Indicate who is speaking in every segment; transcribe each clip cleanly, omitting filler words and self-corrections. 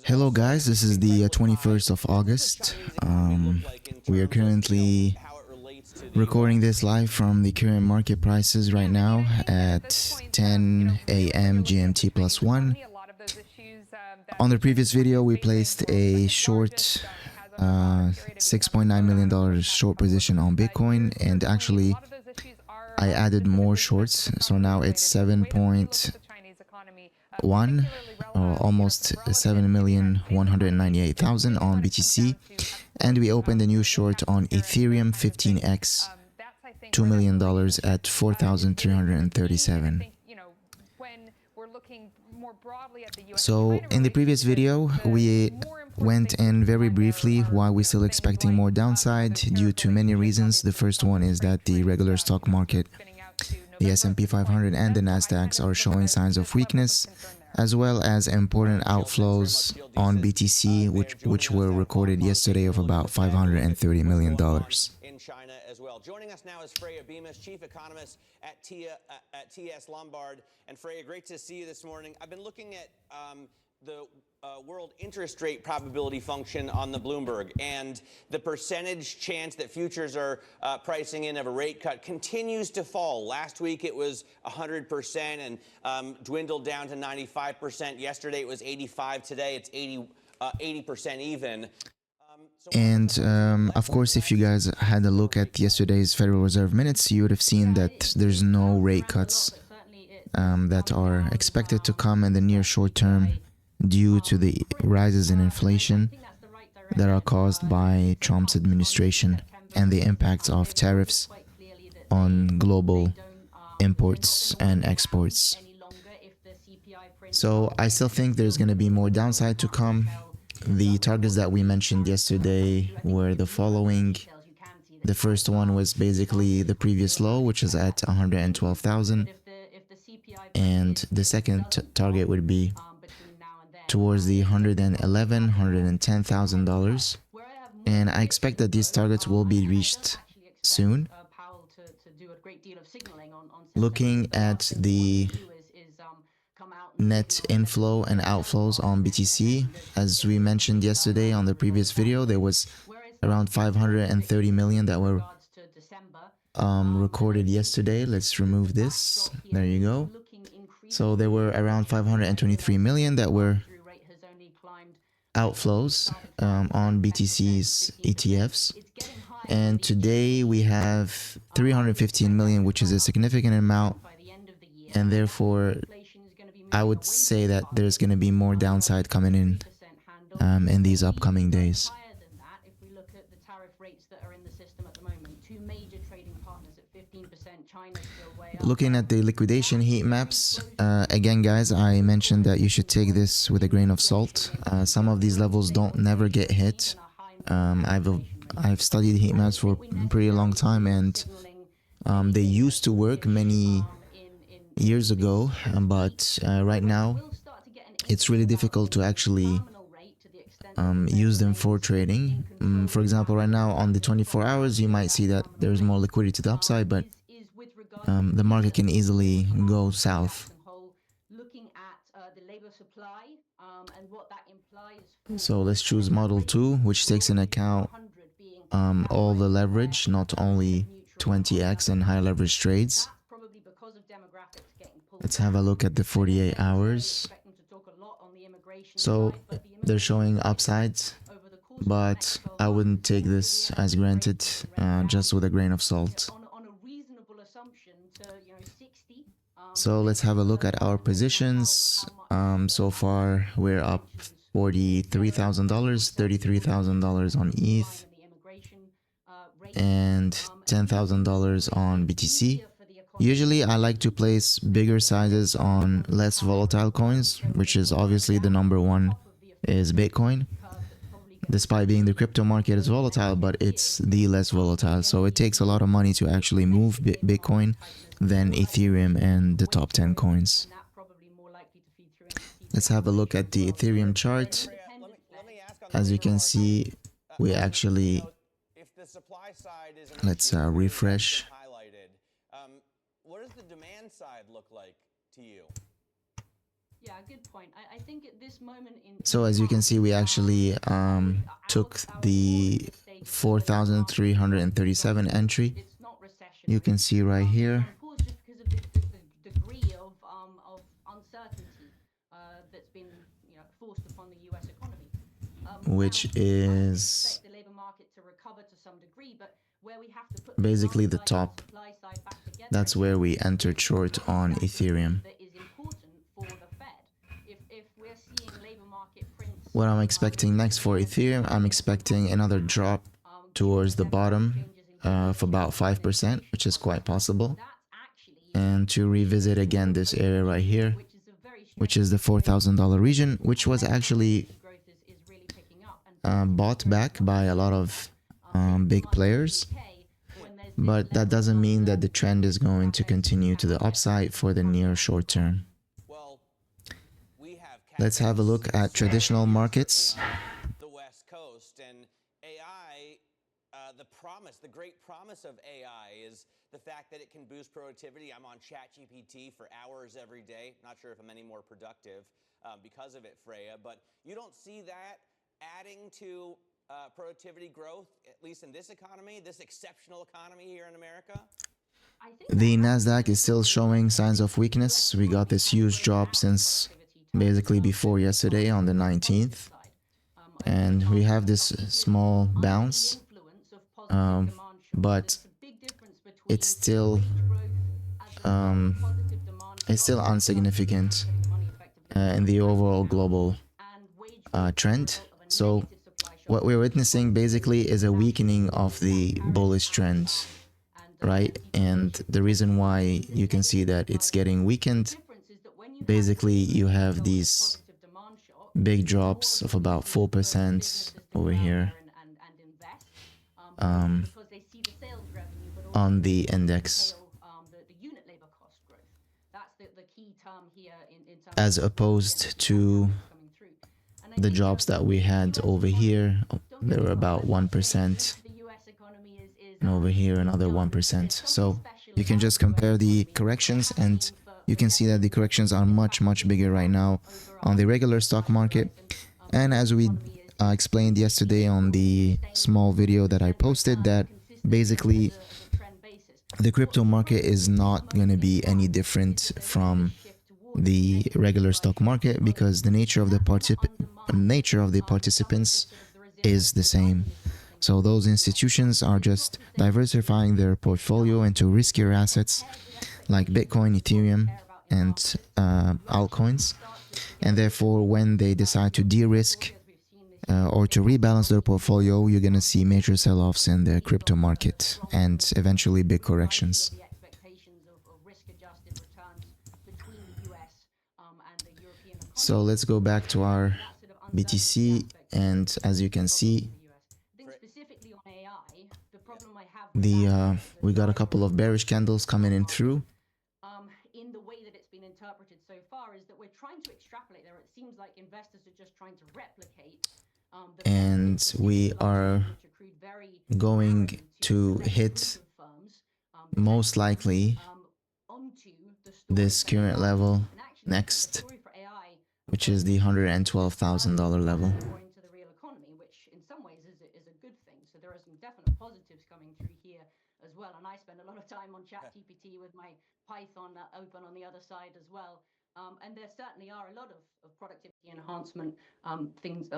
Speaker 1: Hello guys, this is the 21st of August. We are currently recording this live from the current market prices right now at 10 a.m. GMT plus 1. On the previous video, we placed a short $6.9 million short position on Bitcoin, and actually I added more shorts, so now it's 7.1 or almost 7,198,000 on BTC, and we opened a new short on Ethereum 15x, $2 million at 4,337. So in the previous video, we went in very briefly why we're still expecting more downside due to many reasons. The first one is that the regular stock market, the S&P 500 and the Nasdaq are showing signs of weakness, as well as important outflows on BTC, which were recorded yesterday of about $530 million.
Speaker 2: In China as well. Joining us now is Freya Bemis, Chief Economist at TS Lombard. And Freya, great to see you this morning. I've been looking at the world interest rate probability function on the Bloomberg, and the percentage chance that futures are pricing in of a rate cut continues to fall. Last week it was 100% and dwindled down to 95%. Yesterday it was 85%. Today it's 80% even.
Speaker 1: And of course, if you guys had a look at yesterday's Federal Reserve minutes, you would have seen that there's no rate cuts that are expected to come in the near short term due to the rises in inflation that are caused by Trump's administration and the impacts of tariffs on global imports and exports. So I still think there's going to be more downside to come. The targets that we mentioned yesterday were the following. The first one was basically the previous low, which is at 112,000. And the second target would be towards the $110,000. And I expect that these targets will be reached soon. Looking at the net inflow and outflows on BTC, as we mentioned yesterday on the previous video, there was around 530 million that were recorded yesterday. Let's remove this. There you go. So there were around 523 million that were outflows on BTC's ETFs, and today we have 315 million, which is a significant amount, and therefore I would say that there's going to be more downside coming in these upcoming days. Looking at the liquidation heat maps, again guys, I mentioned that you should take this with a grain of salt. Some of these levels don't never get hit. I've studied heat maps for a pretty long time, and they used to work many years ago, but right now it's really difficult to actually use them for trading. For example, right now on the 24 hours you might see that there's more liquidity to the upside, but the market can easily go south. So let's choose model 2, which takes into account all the leverage, not only 20x and high leverage trades. Let's have a look at the 48 hours. So they're showing upsides, but I wouldn't take this as granted, just with a grain of salt. So let's have a look at our positions. So far we're up $43,000, $33,000 on ETH, and $10,000 on BTC. Usually I like to place bigger sizes on less volatile coins, which is obviously the number one is Bitcoin. Despite being the crypto market is volatile, but it's the less volatile. So it takes a lot of money to actually move Bitcoin than Ethereum and the top 10 coins. Let's have a look at the Ethereum chart. As you can see, we actually, let's refresh.
Speaker 2: What does the demand side look like to you?
Speaker 3: Yeah, good point. I think at this moment in
Speaker 1: So as you can see, we actually took the 4,337 entry.
Speaker 3: it's not recession.
Speaker 1: You can see right here,
Speaker 3: On pause just because of the degree of uncertainty that's been forced upon the U.S. economy.
Speaker 1: which
Speaker 3: Now,
Speaker 1: is
Speaker 3: expect the labor market to recover to some degree, but where we have to put
Speaker 1: basically
Speaker 3: demand
Speaker 1: the
Speaker 3: side and
Speaker 1: top.
Speaker 3: supply side back together,
Speaker 1: That's where we entered short on Ethereum.
Speaker 3: that is important for the Fed. If we're seeing labor market prints,
Speaker 1: What I'm expecting next for Ethereum, I'm expecting another drop towards the bottom of about 5%, which is quite possible. And to revisit again this area right here, which is the $4,000 region, which was actually bought back by a lot of big players. But that doesn't mean that the trend is going to continue to the upside for the near short term. Let's have a look at traditional markets.
Speaker 2: The West Coast and AI, the great promise of AI is the fact that it can boost productivity. I'm on ChatGPT for hours every day. Not sure if I'm any more productive because of it, Freya, but you don't see that adding to productivity growth, at least in this economy, this exceptional economy here in America?
Speaker 1: The Nasdaq is still showing signs of weakness. We got this huge drop since basically before yesterday on the 19th. And we have this small bounce, but it's still insignificant in the overall global trend. So what we're witnessing basically is a weakening of the bullish trend, right? And the reason why you can see that it's getting weakened, basically you have these big drops of about 4% over here on the index, as opposed to the jobs that we had over here. They were about 1%, and over here another 1%. So you can just compare the corrections, and you can see that the corrections are much bigger right now on the regular stock market. And as we explained yesterday on the small video that I posted, that basically the crypto market is not going to be any different from the regular stock market, because the nature of the participants is the same. So those institutions are just diversifying their portfolio into riskier assets like Bitcoin, Ethereum, and altcoins. And therefore, when they decide to de-risk or to rebalance their portfolio, you're going to see major sell-offs in the crypto market and eventually big corrections. So let's go back to our BTC, and as you can see, we got a couple of bearish candles coming in through.
Speaker 3: In the way that it's been interpreted so far is that we're trying to extrapolate there. It seems like investors are just trying to replicate
Speaker 1: and we are going to hit most likely this current level next, which is the $112,000 level.
Speaker 3: Into the real economy, which in some ways is a good thing. So there are some definite positives coming through here as well. And I spend a lot of time on ChatGPT with my Python open on the other side as well. And there certainly are a lot of productivity enhancement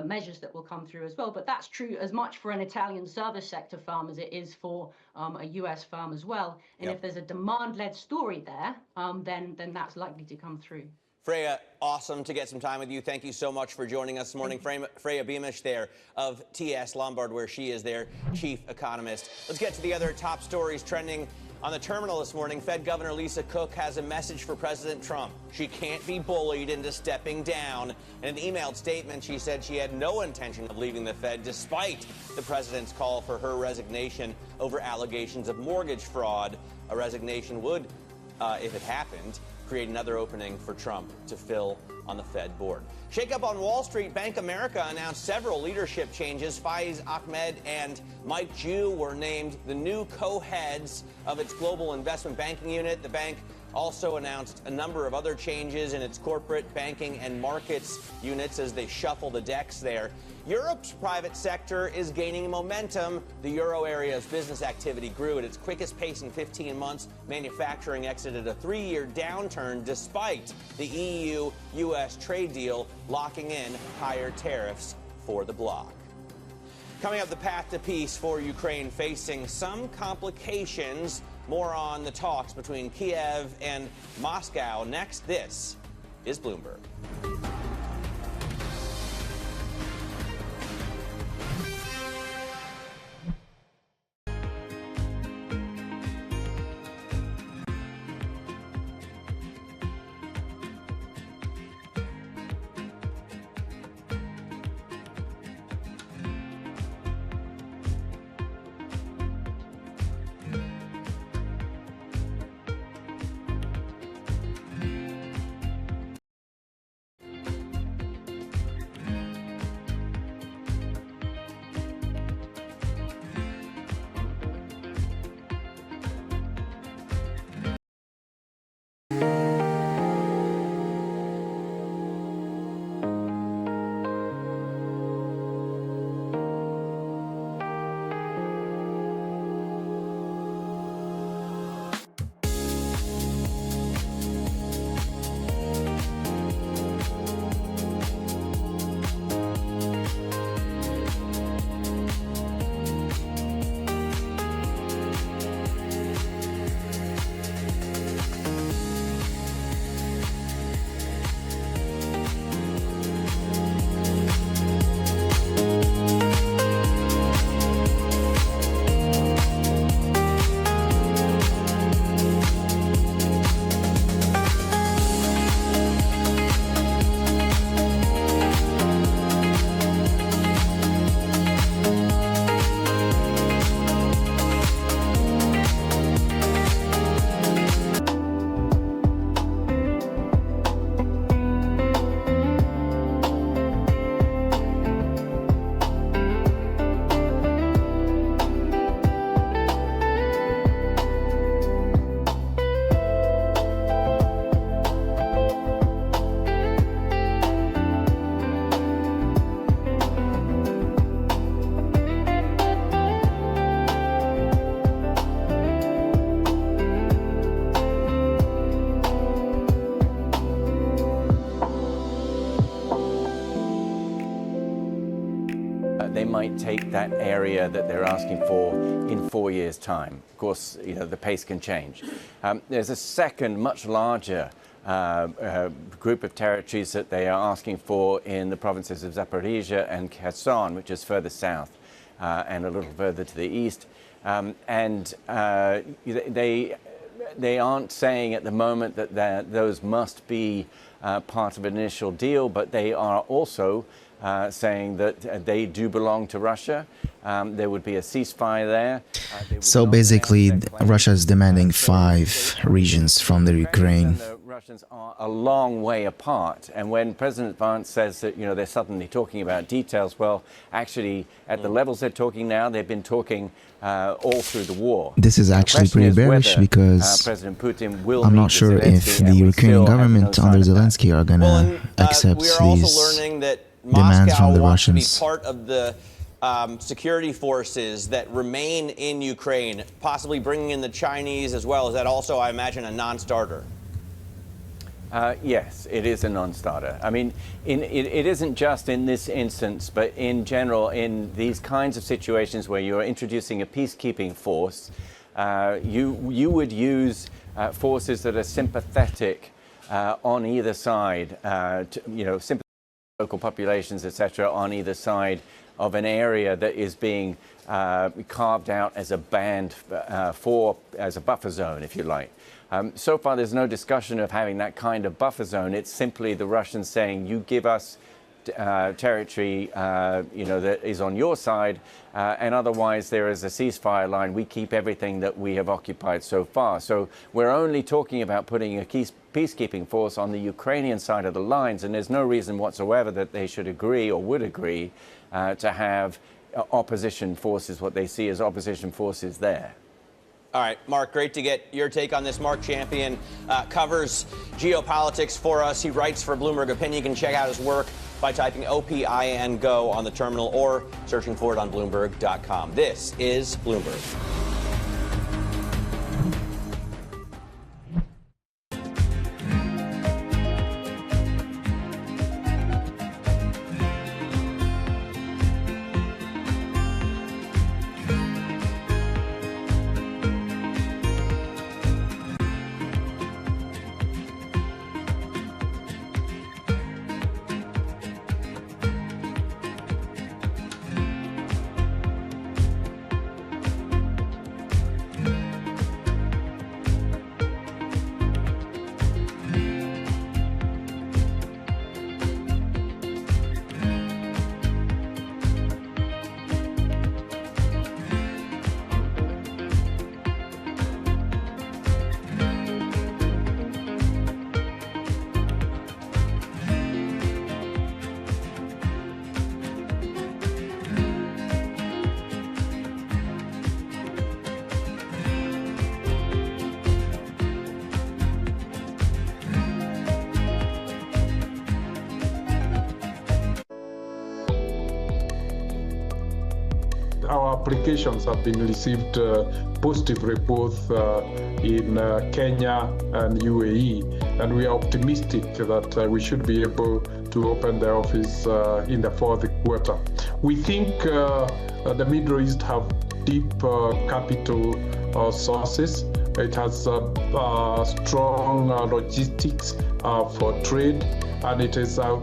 Speaker 3: measures that will come through as well. But that's true as much for an Italian service sector firm as it is for a US firm as well. And if there's a demand-led story there, then that's likely to come through.
Speaker 2: Freya, awesome to get some time with you. Thank you so much for joining us this morning. Freya Beamish there of TS Lombard, where she is their chief economist. Let's get to the other top stories trending on the terminal this morning. Fed Governor Lisa Cook has a message for President Trump. She can't be bullied into stepping down. In an emailed statement, she said she had no intention of leaving the Fed despite the president's call for her resignation over allegations of mortgage fraud. A resignation would, if it happened, create another opening for Trump to fill on the Fed board. Shake up on Wall Street. Bank of America announced several leadership changes. Faiz Ahmed and Mike Jew were named the new co-heads of its global investment banking unit. The bank also announced a number of other changes in its corporate, banking, and markets units as they shuffle the decks there. Europe's private sector is gaining momentum. The euro area's business activity grew at its quickest pace in 15 months. Manufacturing exited a 3-year downturn despite the EU-US trade deal locking in higher tariffs for the bloc. Coming up, the path to peace for Ukraine facing some complications. More on the talks between Kiev and Moscow. Next, this is Bloomberg.
Speaker 4: They might take that area that they're asking for in 4 years' time. Of course, you know, the pace can change. There's a second, much larger group of territories that they are asking for in the provinces of Zaporizhia and Kherson, which is further south and a little further to the east. They aren't saying at the moment that those must be part of an initial deal, but they are also saying that they do belong to Russia. There would be a ceasefire there.
Speaker 1: So basically, Russia is demanding 5 regions from the Ukraine.
Speaker 4: The Russians are a long way apart. And when President Vance says that, you know, they're suddenly talking about details, well, actually, at the levels they're talking now, they've been talking all through the war.
Speaker 1: This is actually pretty bearish because
Speaker 4: President Putin will
Speaker 1: I'm not sure if the Ukrainian government under Zelensky are going to accept
Speaker 2: we are also
Speaker 1: these
Speaker 2: learning that
Speaker 1: demands
Speaker 2: Moscow
Speaker 1: from the
Speaker 2: wants to be
Speaker 1: Russians.
Speaker 2: part of the security forces that remain in Ukraine, possibly bringing in the Chinese as well. Is that also, I imagine, a non-starter?
Speaker 4: Yes, it is a non-starter. I mean, it isn't just in this instance, but in general, in these kinds of situations where you're introducing a peacekeeping force, you would use forces that are sympathetic on either side, sympathetic to local populations, etc., on either side of an area that is being carved out as a band as a buffer zone, if you like. So far, there's no discussion of having that kind of buffer zone. It's simply the Russians saying, you give us territory, that is on your side, and otherwise there is a ceasefire line. We keep everything that we have occupied so far. So we're only talking about putting a peacekeeping force on the Ukrainian side of the lines, and there's no reason whatsoever that they should agree or would agree to have opposition forces, what they see as opposition forces there.
Speaker 2: All right, Mark, great to get your take on this. Mark Champion covers geopolitics for us. He writes for Bloomberg Opinion. You can check out his work by typing OPINGO on the terminal or searching for it on Bloomberg.com. This is Bloomberg.
Speaker 5: Our applications have been received positively both in Kenya and UAE, and we are optimistic that we should be able to open the office in the fourth quarter. We think the Middle East have deep capital sources. It has strong logistics for trade, and it is a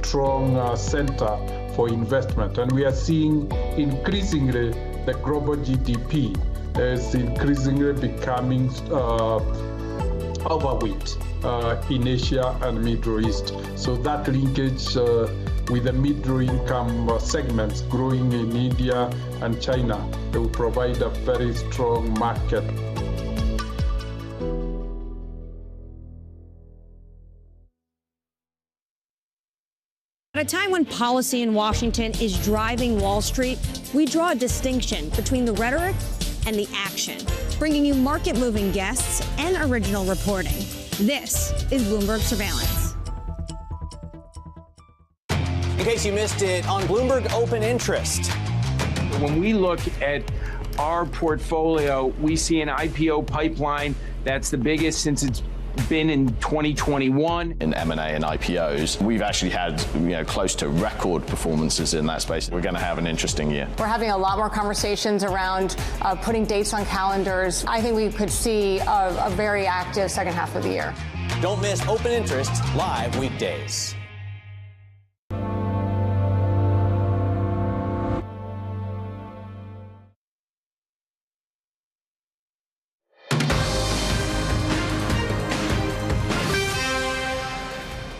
Speaker 5: strong center for investment. And we are seeing increasingly the global GDP is increasingly becoming overweight in Asia and Middle East. So that linkage with the middle income segments growing in India and China, it will provide a very strong market.
Speaker 6: At a time when policy in Washington is driving Wall Street, we draw a distinction between the rhetoric and the action, bringing you market-moving guests and original reporting. This is Bloomberg Surveillance.
Speaker 2: In case you missed it, on Bloomberg Open Interest.
Speaker 7: When we look at our portfolio, we see an IPO pipeline that's the biggest since it's been in 2021.
Speaker 8: In M&A and IPOs, we've actually had close to record performances in that space. We're going to have an interesting year.
Speaker 9: We're having a lot more conversations around putting dates on calendars. I think we could see a very active second half of the year.
Speaker 2: Don't miss Open Interest live weekdays.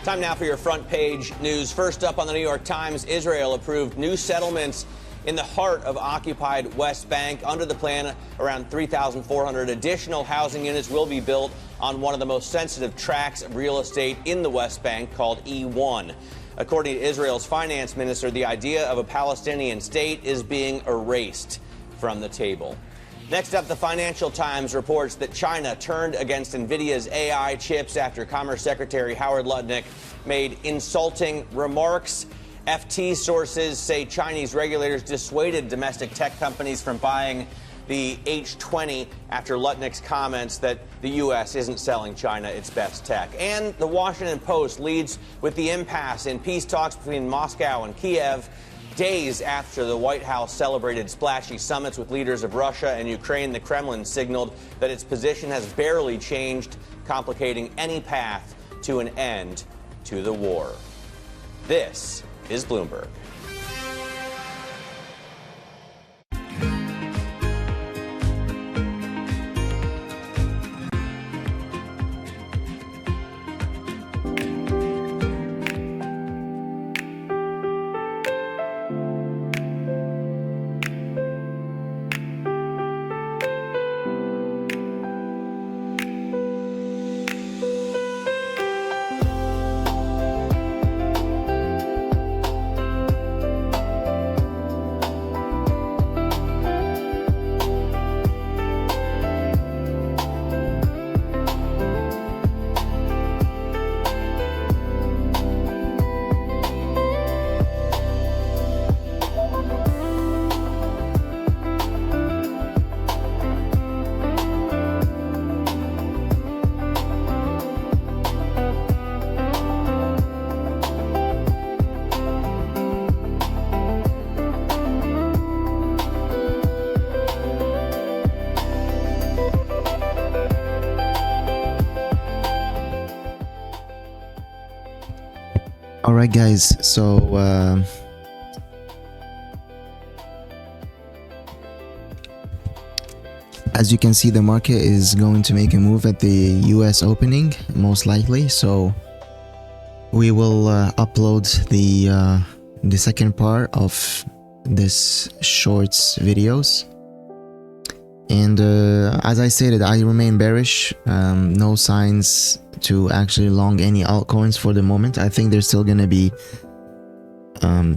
Speaker 2: Time now for your front page news. First up on the New York Times, Israel approved new settlements in the heart of occupied West Bank. Under the plan, around 3,400 additional housing units will be built on one of the most sensitive tracts of real estate in the West Bank, called E1. According to Israel's finance minister, the idea of a Palestinian state is being erased from the table. Next up, the Financial Times reports that China turned against NVIDIA's AI chips after Commerce Secretary Howard Lutnick made insulting remarks. FT sources say Chinese regulators dissuaded domestic tech companies from buying the H20 after Lutnick's comments that the U.S. isn't selling China its best tech. And the Washington Post leads with the impasse in peace talks between Moscow and Kiev. Days after the White House celebrated splashy summits with leaders of Russia and Ukraine, the Kremlin signaled that its position has barely changed, complicating any path to an end to the war. This is Bloomberg.
Speaker 1: Alright guys, so as you can see, the market is going to make a move at the US opening, most likely, so we will upload the second part of this shorts videos. And as I stated, I remain bearish. No signs to actually long any altcoins for the moment. I think they're still going to be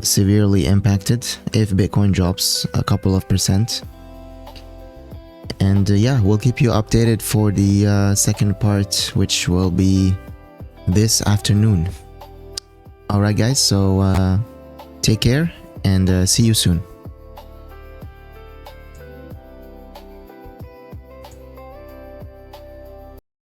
Speaker 1: severely impacted if Bitcoin drops a couple of percent. And yeah, we'll keep you updated for the second part, which will be this afternoon. Alright guys, so take care and see you soon.